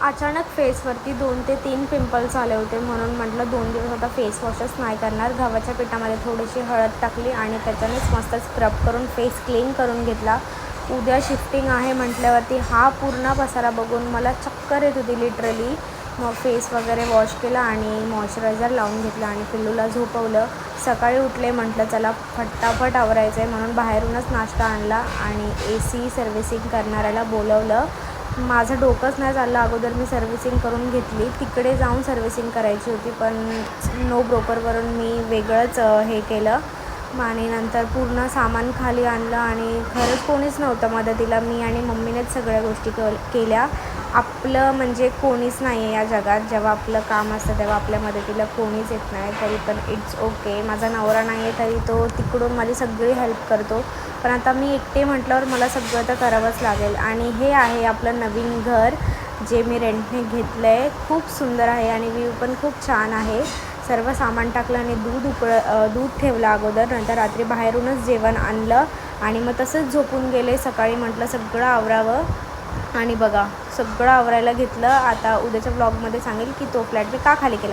अचानक फेसवरती 2 ते 3 पिंपल्स आले होते, म्हणून म्हटलं 2 दिवस आता फेस वॉशच नाही करणार. गव्हाच्या पिठामध्ये थोडीशी हळद टाकली आणि त्याच्यानेच मस्त स्क्रब करून फेस क्लीन करून घेतला. उद्या शिफ्टिंग आहे म्हटल्यावरती हा पूर्ण पसारा बघून मला चक्कर येत होती लिटरली. मग फेस वगैरे वॉश केला आणि मॉइश्चरायझर लावून घेतला आणि पिल्लूला झोपवलं. सकाळी उठले, म्हटलं चला फटाफट आवरायचं आहे म्हणून बाहेरूनच नाश्ता आणला आणि AC सर्व्हिसिंग करणाऱ्याला बोलवलं. माझं डोकंच नाही चाललं. अगोदर मी सर्व्हिसिंग करून घेतली, तिकडे जाऊन सर्व्हिसिंग करायची होती, पण नो ब्रोकरवरून मी वेगळंच हे केलं. आणि नंतर पूर्ण सामान खाली आणलं आणि खरंच कोणीच नव्हतं मदतीला. मी आणि मम्मीनेच सगळ्या गोष्टी केल्या. आपलं म्हणजे कोणीच नाही आहे या जगात. जेव्हा आपलं काम असतं तेव्हा आपल्या मदतीला कोणीच येत नाही. तरी पण इट्स ओके. माझा नवरा नाही आहे तरी तो तिकडून माझी सगळी हेल्प करतो. पण आता मी एकटे म्हटल्यावर मला सगळं तर करावंच लागेल. आणि हे आहे आपलं नवीन घर जे मी रेंटने घेतलं आहे. खूप सुंदर आहे आणि व्ह्यू पण खूप छान आहे. सर्व सामान टाकलं आणि दूध ठेवलं अगोदर. नंतर रात्री बाहेरूनच जेवण आणलं आणि मग तसंच झोपून गेले. सकाळी म्हटलं सगळं आवरावं आणि बघा सगळं आवरायला घेतलं. आता उद्याच्या ब्लॉगमध्ये सांगेल की तो फ्लॅट मी का खाली केला.